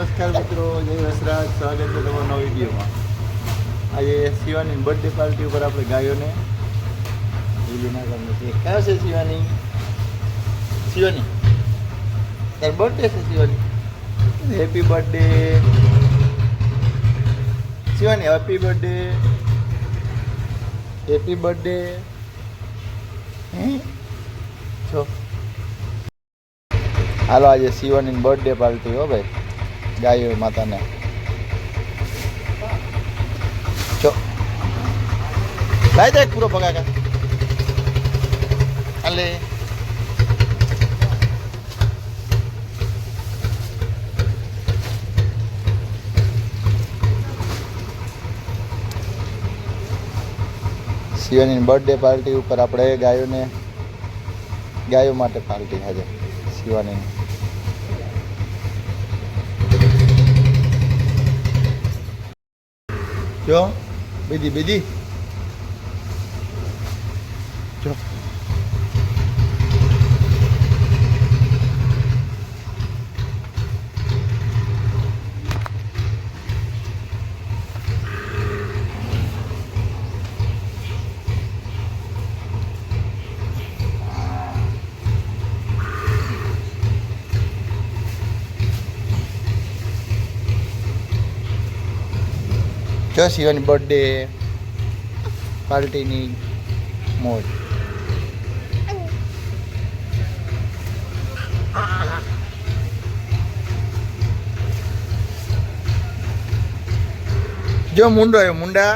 નમસ્કાર મિત્રો, જય વસરાજ. સ્વાગત છે તમારા નવા વિડીયોમાં. આજે શિવાની બર્થડે પાર્ટી ઉપર આપણે ગાયોને વિડીયો નાખવાનું છે. ક્યાં છે શિવાની? શિવાની તાર બર્થડે છે Shivani. Happy birthday Shivani, happy birthday, happy birthday. છો હાલો, આજે શિવાની બર્થડે પાર્ટી હો ભાઈ, ગાયો માતાને. ચો લાઈ દે પૂરો પગાકા. હાલે શિવાની બર્થડે પાર્ટી ઉપર આપણે ગાયો માટે પાર્ટી આજે શિવાની. જો બીજી જો જો શિવાની બર્થડે પાર્ટીની મોજ. જો મુંડો આવ્યો, મુંડા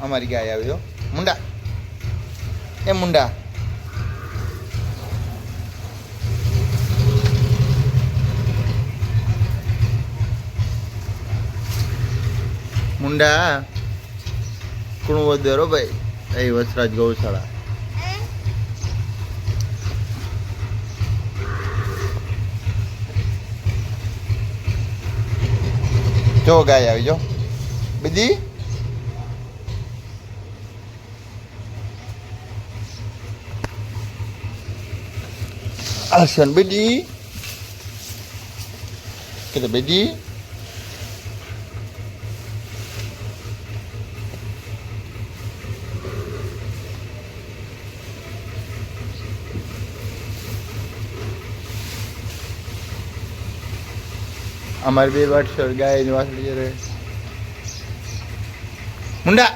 અમારી ગાય આવી. જો મુંડા મુંડા કુણવદર ભાઈ. એ વસરાજ ગૌશાળા. જો ગાય આવી. જો બીજી આશન બીજી કે બીજી અમારી બે વાટસર ગાય વાસળી રહે. મુંડા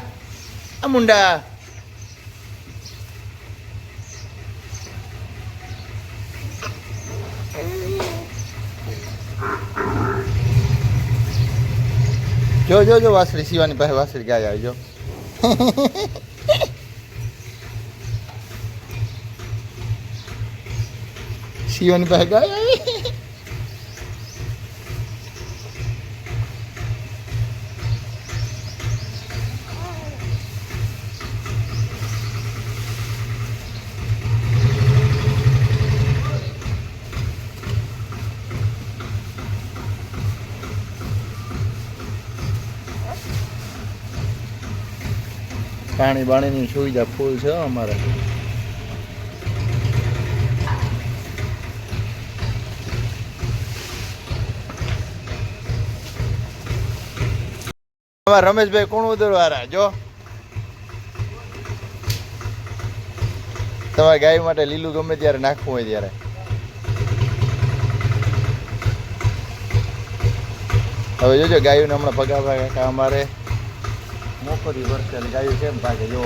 જો વાસળી શિવાની પાસે વાસળી ગાય આવી. જો શિવાની પાસે ગાય આવી. પાણી બાણીની સુવિધા ફૂલ છે અમારે. અમારા રમેશભાઈ કોણ ઉદરવાળા. જો તમારે ગાય માટે લીલું ગમે ત્યારે નાખવું હોય ત્યારે. હવે જોજો ગાયોને હમણાં પગાવા કાકા અમારે મોકરી વર્ષે ગાયું કેમ ભાગે. જો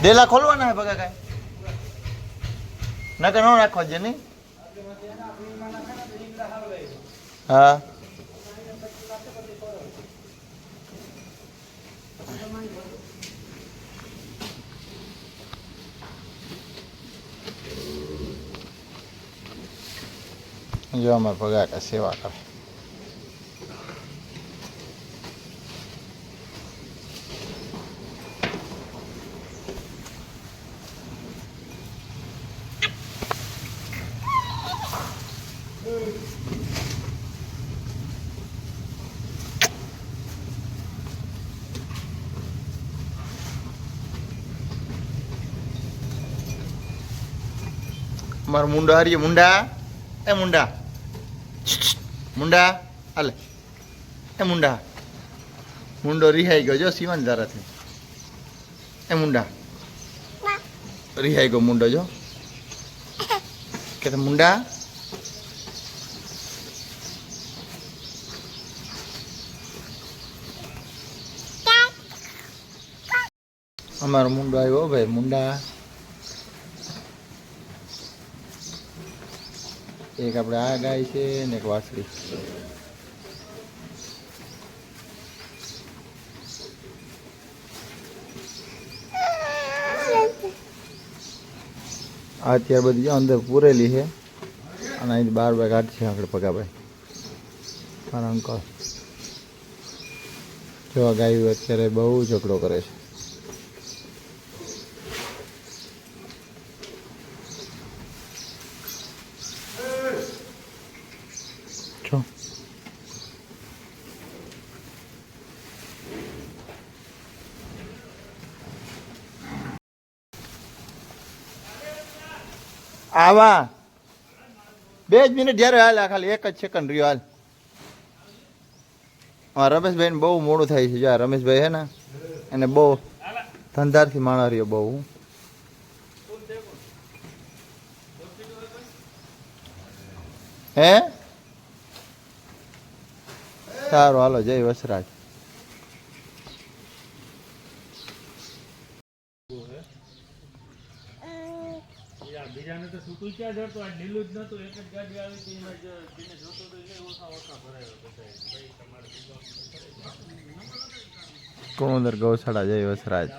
ડેલા ખોલવાના હે ભગા કાંઈ નકર ન રાખવા છે નહીં. હા જો અમારે પગા સેવા કરે. મારો મુંડો હારીએ મુંડા એ મુંડા મુંડા હાલે એ મુંડા મુંડો રિહાઈ ગયો જો શિવાન ધારાથી એ મુંડા રિહાઈ ગયો મુંડો જો કે મુંડા અમારો મુંડો આવ્યો ભાઈ મુંડા એક આપણે આ ગાય છે ને એક વાછડી આ અત્યારે બધી અંદર પૂરેલી છે અને અહીંથી 12 વાગે કાઢશે આપણે પગાભાઈ મારા અંકલ જો આ ગાયું અત્યારે બહુ ઝઘડો કરે છે જો આવા 2 જ મિનિટ જ્યારે હાલ ખાલી 1 જ સેકન્ડ રહ્યો હાલ હા રમેશભાઈને બહુ મોડું થાય છે જો રમેશભાઈ હે ને એને બહુ ધંધારથી માણસ રહ્યો બહુ હે સારું હાલો જય વસરાજ બીજાને તો સૂકું ક્યાં જડતો આ લીલું જ નતું એક જ ગાડી આવી હતી એમાં જ જેને જોતો તો એટલે ઓછા ભરાયો ભાઈ તમારે કોણ ગૌશાળા જય વસરાજ